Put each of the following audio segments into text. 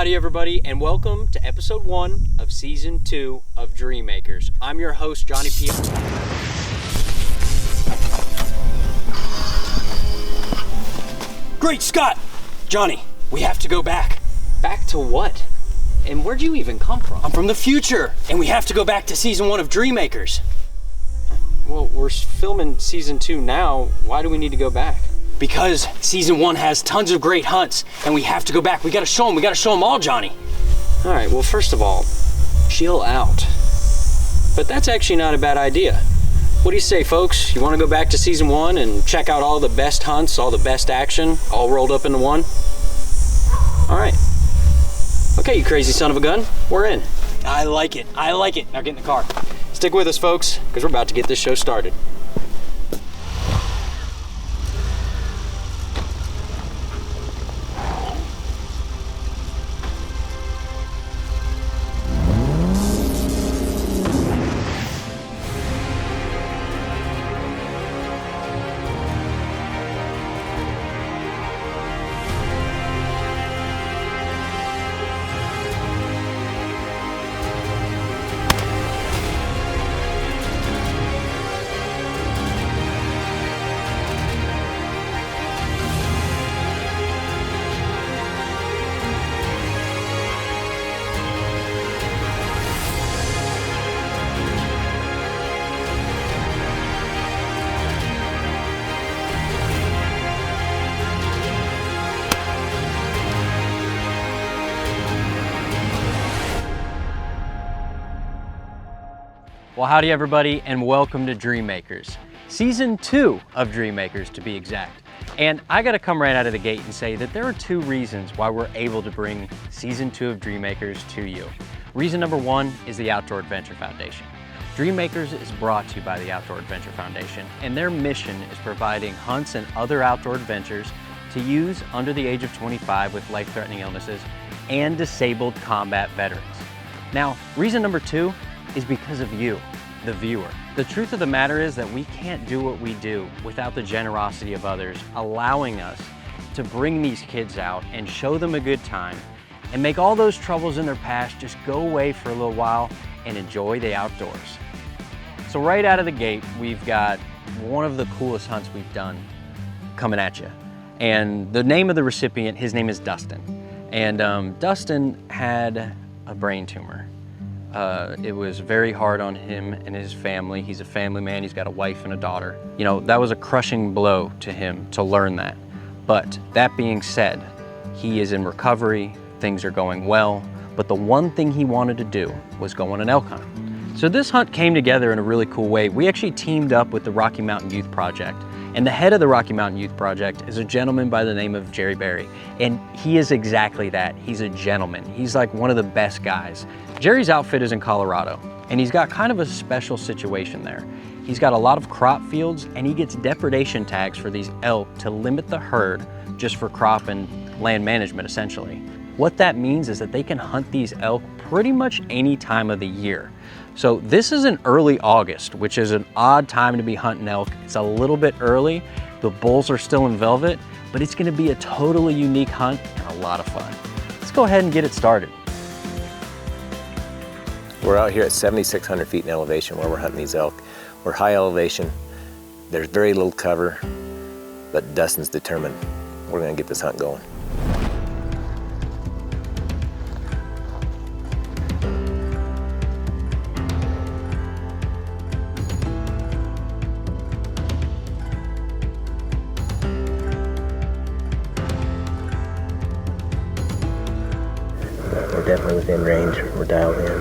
howdy everybody, and welcome to episode 1 of season 2 of Dream Makers. I'm your host, Johnny P. Great Scott! Johnny, we have to go back. Back to what? And where'd you even come from? I'm from the future, and we have to go back to season 1 of Dream Makers. Well, we're filming season 2 now. Why do we need to go back? Because season 1 has tons of great hunts, and we have to go back. We gotta show them all, Johnny. All right, well, first of all, chill out. But that's actually not a bad idea. What do you say, folks? You wanna go back to season 1 and check out all the best hunts, all the best action, all rolled up into one? All right. Okay, you crazy son of a gun, we're in. I like it. Now get in the car. Stick with us, folks, because we're about to get this show started. Well, howdy everybody, and welcome to Dream Makers. Season 2 of Dream Makers, to be exact. And I gotta come right out of the gate and say that there are 2 reasons why we're able to bring Season 2 of Dream Makers to you. Reason number 1 is the Outdoor Adventure Foundation. Dream Makers is brought to you by the Outdoor Adventure Foundation, and their mission is providing hunts and other outdoor adventures to use under the age of 25 with life-threatening illnesses and disabled combat veterans. Now, reason number 2 is because of you, the viewer. The truth of the matter is that we can't do what we do without the generosity of others, allowing us to bring these kids out and show them a good time and make all those troubles in their past just go away for a little while and enjoy the outdoors. So right out of the gate, we've got one of the coolest hunts we've done coming at you. And the name of the recipient, his name is Dustin. And Dustin had a brain tumor. It was very hard on him and his family. He's a family man, he's got a wife and a daughter. You know, that was a crushing blow to him to learn that. But that being said, he is in recovery, things are going well, but the one thing he wanted to do was go on an elk hunt. So this hunt came together in a really cool way. We actually teamed up with the Rocky Mountain Youth Project. And the head of the Rocky Mountain Youth Project is a gentleman by the name of Jerry Berry. And he is exactly that. He's a gentleman. He's like one of the best guys. Jerry's outfit is in Colorado, and he's got kind of a special situation there. He's got a lot of crop fields, and he gets depredation tags for these elk to limit the herd just for crop and land management, essentially. What that means is that they can hunt these elk pretty much any time of the year. So this is in early August, which is an odd time to be hunting elk. It's a little bit early. The bulls are still in velvet, but it's gonna be a totally unique hunt and a lot of fun. Let's go ahead and get it started. We're out here at 7,600 feet in elevation where we're hunting these elk. We're high elevation. There's very little cover, but Dustin's determined we're gonna get this hunt going. We're definitely within range. We're dialed in.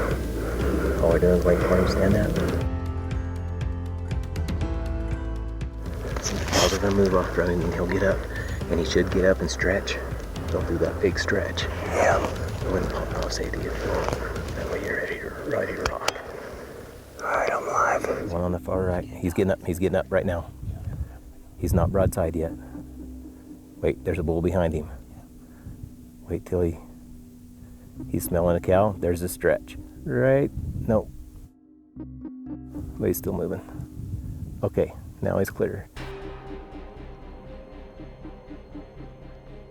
All we're doing is waiting for him to stand up. While they're gonna move off running, and he'll get up, and he should get up and stretch. Don't do that big stretch. Yeah. When I'll say to you, that way you're ready to rock. All right, I'm live. One on the far right. He's getting up right now. He's not broadside yet. Wait, there's a bull behind him. Wait till he's smelling a cow. There's a stretch. Right? No. But he's still moving. Okay, now he's clear.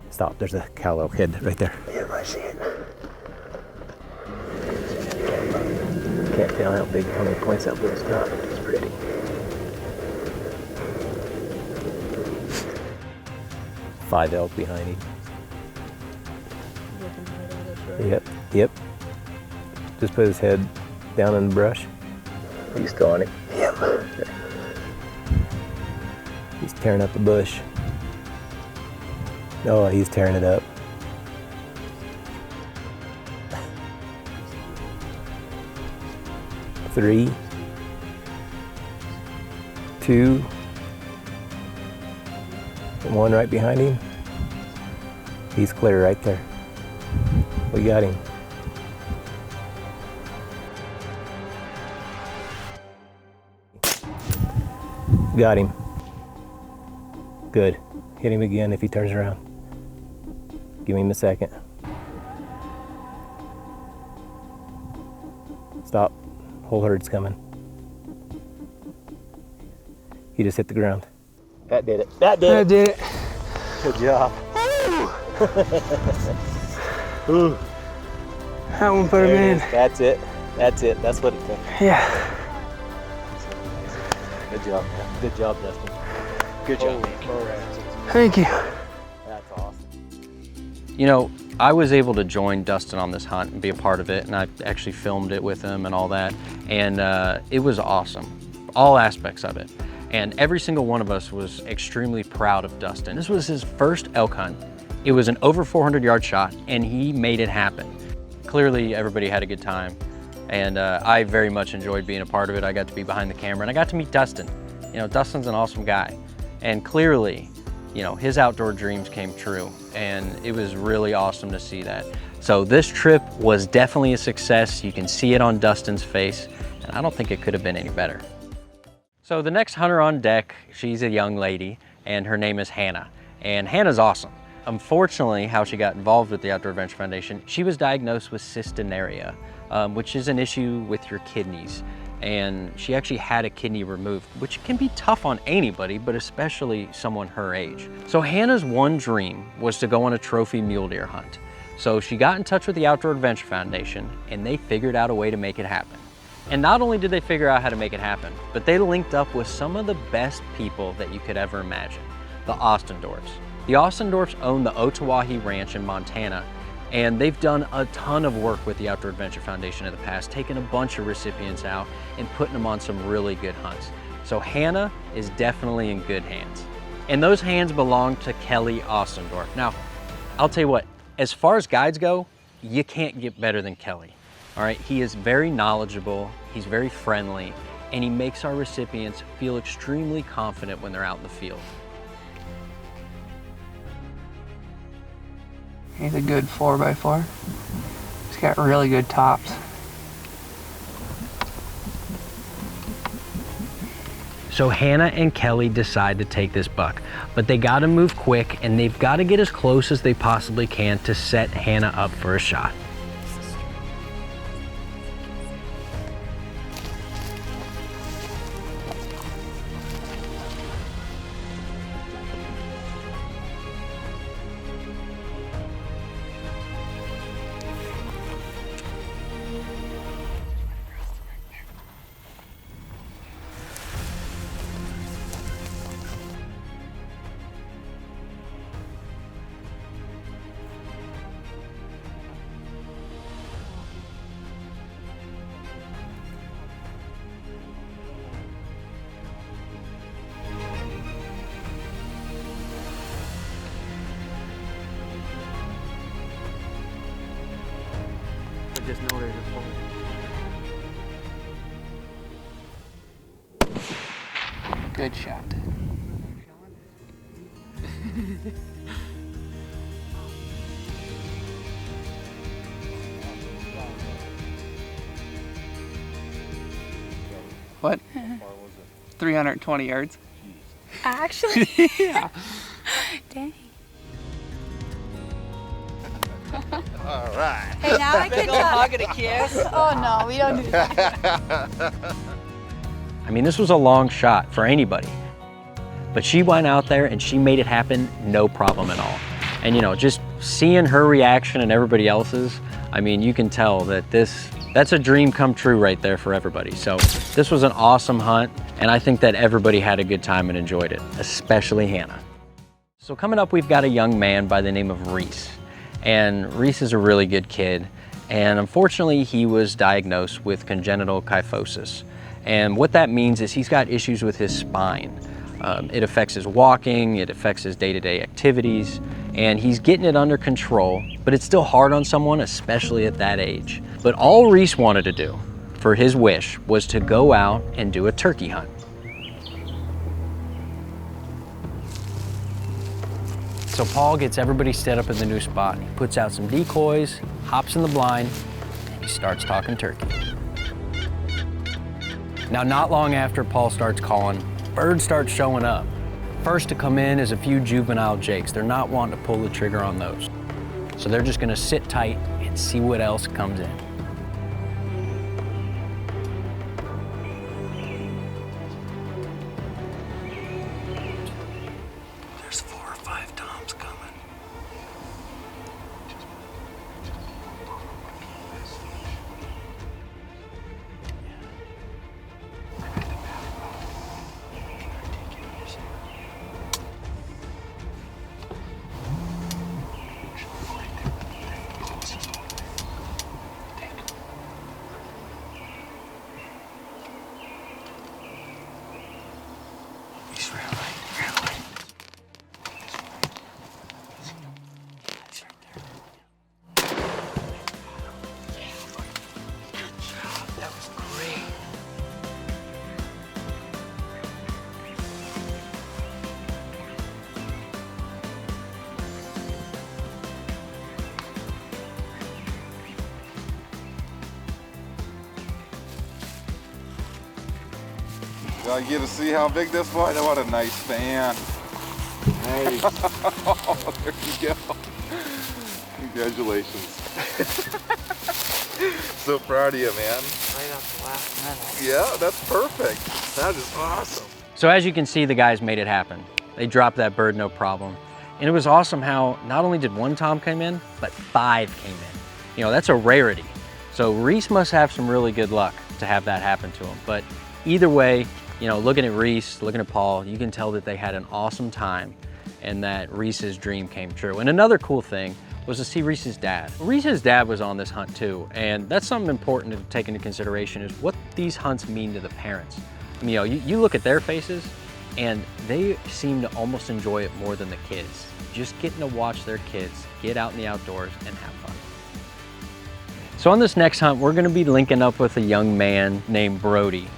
Stop, there's a cow elk head right there. Yeah, I see it. tell how big, how many points that bull's got, but he's pretty. Five elk behind him. Yep. Just put his head down in the brush. He's still on it. Yep. Okay. He's tearing up the bush. Oh, he's tearing it up. Three, two, and one right behind him. He's clear right there. We got him. Got him. Good. Hit him again if he turns around. Give him a second. Stop. Whole herd's coming. He just hit the ground. That did it. That did it. Good job. Ooh. That one put him in. That's it. That's it. That's what it took. Yeah. Good job, man. Good job, Dustin. Good job, man. Thank you. That's awesome. You know, I was able to join Dustin on this hunt and be a part of it, and I actually filmed it with him and all that, and it was awesome, all aspects of it. And every single one of us was extremely proud of Dustin. This was his first elk hunt. It was an over 400-yard shot, and he made it happen. Clearly, everybody had a good time, and I very much enjoyed being a part of it. I got to be behind the camera, and I got to meet Dustin. You know, Dustin's an awesome guy, and clearly, you know, his outdoor dreams came true, and it was really awesome to see that. So this trip was definitely a success. You can see it on Dustin's face, and I don't think it could have been any better. So the next hunter on deck, she's a young lady, and her name is Hannah, and Hannah's awesome. Unfortunately, how she got involved with the Outdoor Adventure Foundation, she was diagnosed with cystinuria, which is an issue with your kidneys. And she actually had a kidney removed, which can be tough on anybody, but especially someone her age. So Hannah's one dream was to go on a trophy mule deer hunt. So she got in touch with the Outdoor Adventure Foundation, and they figured out a way to make it happen. And not only did they figure out how to make it happen, but they linked up with some of the best people that you could ever imagine, the Ostendorfs. The Ostendorfs own the Otawahi Ranch in Montana, and they've done a ton of work with the Outdoor Adventure Foundation in the past, taking a bunch of recipients out and putting them on some really good hunts. So Hannah is definitely in good hands. And those hands belong to Kelly Ostendorf. Now, I'll tell you what, as far as guides go, you can't get better than Kelly. All right, he is very knowledgeable, he's very friendly, and he makes our recipients feel extremely confident when they're out in the field. He's a good 4x4. He's got really good tops. So Hannah and Kelly decide to take this buck, but they gotta move quick and they've gotta get as close as they possibly can to set Hannah up for a shot. Just know there's a pole. Good shot. What? 320 yards. Actually? Yeah. Dang. All right. Hey, now I can hug and a kiss. Oh no, we don't do that. I mean, this was a long shot for anybody, but she went out there and she made it happen, no problem at all. And you know, just seeing her reaction and everybody else's, I mean, you can tell that this That's a dream come true right there for everybody. So this was an awesome hunt, and I think that everybody had a good time and enjoyed it, especially Hannah. So coming up, we've got a young man by the name of Reese. And Reese is a really good kid, and unfortunately he was diagnosed with congenital kyphosis. And what that means is he's got issues with his spine. It affects his walking, it affects his day-to-day activities, and he's getting it under control, but it's still hard on someone, especially at that age. But all Reese wanted to do for his wish was to go out and do a turkey hunt. So Paul gets everybody set up in the new spot. He puts out some decoys, hops in the blind, and he starts talking turkey. Now, not long after Paul starts calling, birds start showing up. First to come in is a few juvenile jakes. They're not wanting to pull the trigger on those. So they're just gonna sit tight and see what else comes in. There's 4 or 5 toms coming. Y'all get to see how big this was? What a nice fan. Nice. Oh, there you go. Congratulations. So proud of you, man. Right off the last minute. Yeah, that's perfect. That is awesome. So as you can see, the guys made it happen. They dropped that bird no problem. And it was awesome how not only did 1 tom come in, but 5 came in. You know, that's a rarity. So Reese must have some really good luck to have that happen to him. But either way, you know, looking at Reese, looking at Paul, you can tell that they had an awesome time and that Reese's dream came true. And another cool thing was to see Reese's dad. Reese's dad was on this hunt too, and that's something important to take into consideration is what these hunts mean to the parents. I mean, you know, you look at their faces and they seem to almost enjoy it more than the kids. Just getting to watch their kids get out in the outdoors and have fun. So on this next hunt, we're gonna be linking up with a young man named Brody.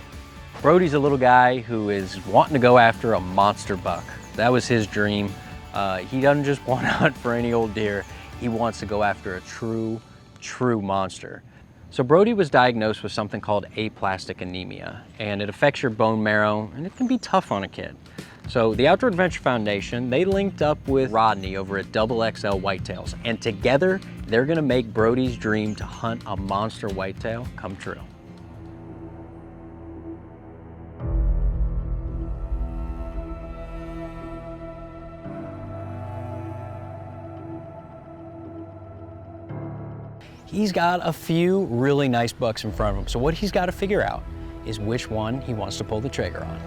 Brody's a little guy who is wanting to go after a monster buck. That was his dream. He doesn't just want to hunt for any old deer. He wants to go after a true monster. So Brody was diagnosed with something called aplastic anemia, and it affects your bone marrow, and it can be tough on a kid. So the Outdoor Adventure Foundation, they linked up with Rodney over at XXL Whitetails, and together, they're gonna make Brody's dream to hunt a monster whitetail come true. He's got a few really nice bucks in front of him. So what he's got to figure out is which one he wants to pull the trigger on.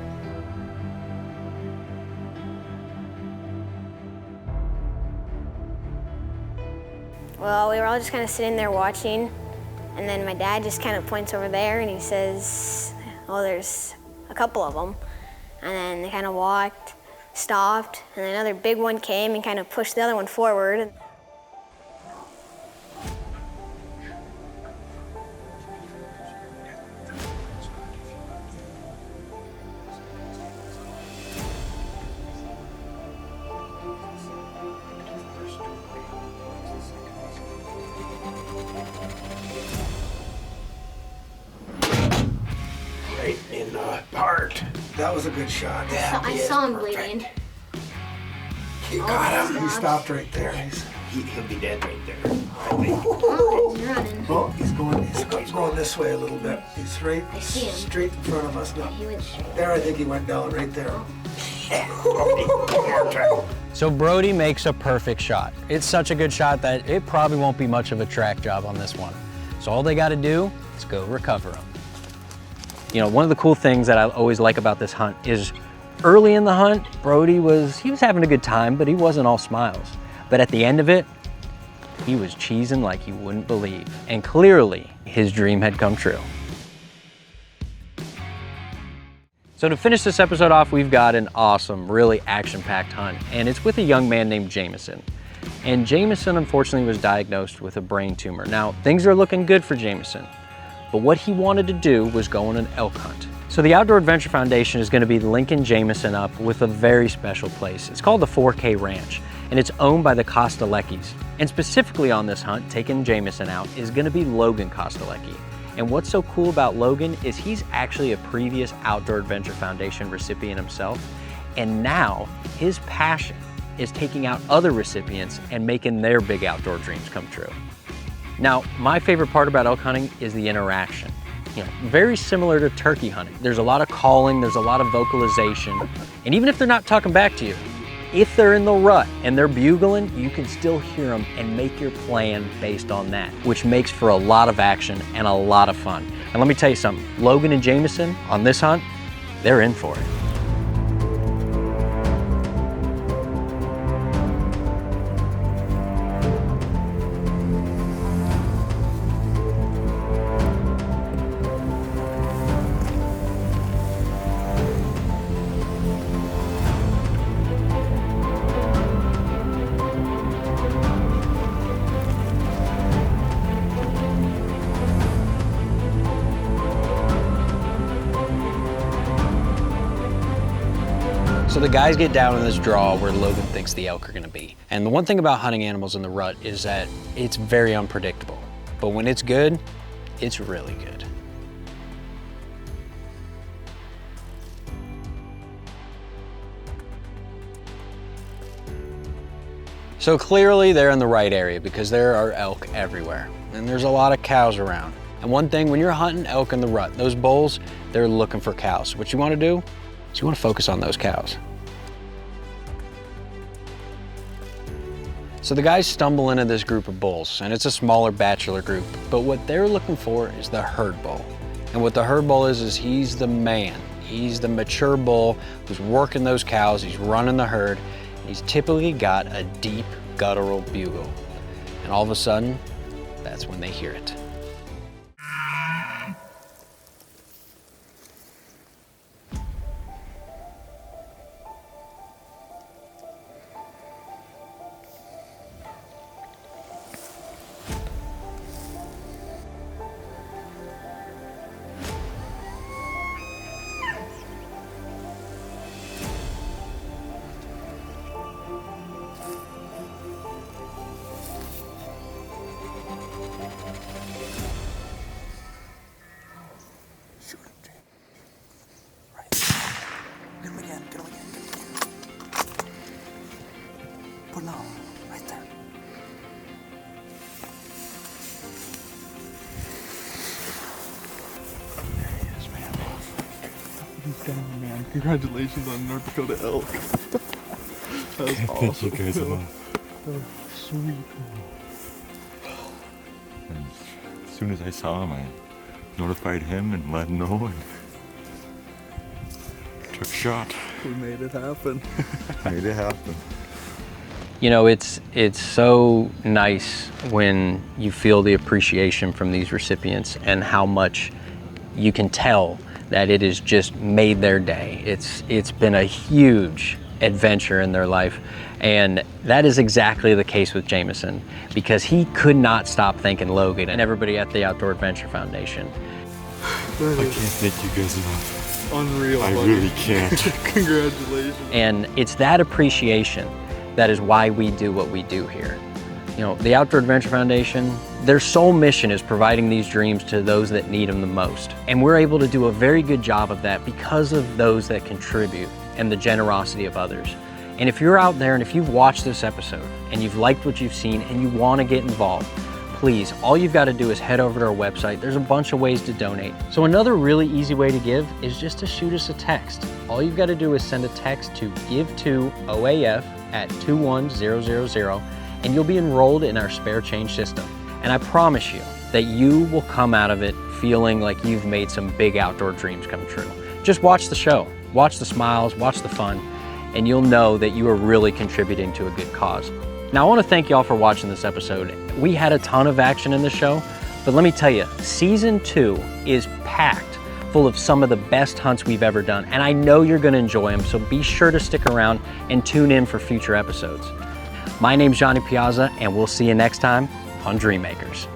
Well, we were all just kind of sitting there watching, and then my dad just kind of points over there and he says, oh, there's a couple of them. And then they kind of walked, stopped, and then another big one came and kind of pushed the other one forward. Right in the heart. That was a good shot. Yeah, I saw him bleeding. You got him. He stopped right there. He'll be dead right there. I think. Oh, he's running. Oh, he's going this way a little bit. He's right I see him. straight in front of us now. He went straight. There, I think he went down right there. So Brody makes a perfect shot. It's such a good shot that it probably won't be much of a track job on this one. So all they gotta do is go recover them. You know, one of the cool things that I always like about this hunt is early in the hunt, Brody was having a good time, but he wasn't all smiles. But at the end of it, he was cheesing like you wouldn't believe. And clearly, his dream had come true. So to finish this episode off, we've got an awesome, really action-packed hunt, and it's with a young man named Jameson. And Jameson, unfortunately, was diagnosed with a brain tumor. Now, things are looking good for Jameson, but what he wanted to do was go on an elk hunt. So the Outdoor Adventure Foundation is gonna be linking Jameson up with a very special place. It's called the 4K Ranch, and it's owned by the Kosteleckis. And specifically on this hunt, taking Jameson out, is gonna be Logan Kostelecki. And what's so cool about Logan is he's actually a previous Outdoor Adventure Foundation recipient himself. And now his passion is taking out other recipients and making their big outdoor dreams come true. Now, my favorite part about elk hunting is the interaction. You know, very similar to turkey hunting. There's a lot of calling, there's a lot of vocalization. And even if they're not talking back to you, if they're in the rut and they're bugling, you can still hear them and make your plan based on that, which makes for a lot of action and a lot of fun. And let me tell you something, Logan and Jameson on this hunt, they're in for it. So the guys get down in this draw where Logan thinks the elk are gonna be. And the one thing about hunting animals in the rut is that it's very unpredictable. But when it's good, it's really good. So clearly they're in the right area because there are elk everywhere. And there's a lot of cows around. And one thing, when you're hunting elk in the rut, those bulls, they're looking for cows. What you wanna do is you wanna focus on those cows. So the guys stumble into this group of bulls, and it's a smaller bachelor group, but what they're looking for is the herd bull. And what the herd bull is he's the man. He's the mature bull who's working those cows, he's running the herd, and he's typically got a deep guttural bugle. And all of a sudden, that's when they hear it. Man, congratulations on North Dakota elk. That was awesome. Thank you guys a lot. Sweet. And as soon as I saw him, I notified him and let him know and took a shot. We made it happen. Made it happen. You know, it's so nice when you feel the appreciation from these recipients and how much you can tell that it has just made their day. It's been a huge adventure in their life. And that is exactly the case with Jameson, because he could not stop thanking Logan and everybody at the Outdoor Adventure Foundation. I can't thank you guys enough. Unreal. I buddy. really can't. Congratulations. And it's that appreciation that is why we do what we do here. You know, the Outdoor Adventure Foundation, their sole mission is providing these dreams to those that need them the most. And we're able to do a very good job of that because of those that contribute and the generosity of others. And if you're out there and if you've watched this episode and you've liked what you've seen and you want to get involved, please, all you've got to do is head over to our website. There's a bunch of ways to donate. So another really easy way to give is just to shoot us a text. All you've got to do is send a text to give2OAF at 21000, and you'll be enrolled in our spare change system. And I promise you, that you will come out of it feeling like you've made some big outdoor dreams come true. Just watch the show, watch the smiles, watch the fun, and you'll know that you are really contributing to a good cause. Now, I want to thank y'all for watching this episode. We had a ton of action in the show, but let me tell you, season 2 is packed full of some of the best hunts we've ever done, and I know you're going to enjoy them, so be sure to stick around and tune in for future episodes. My name's Johnny Piazza, and we'll see you next time on Dream Makers.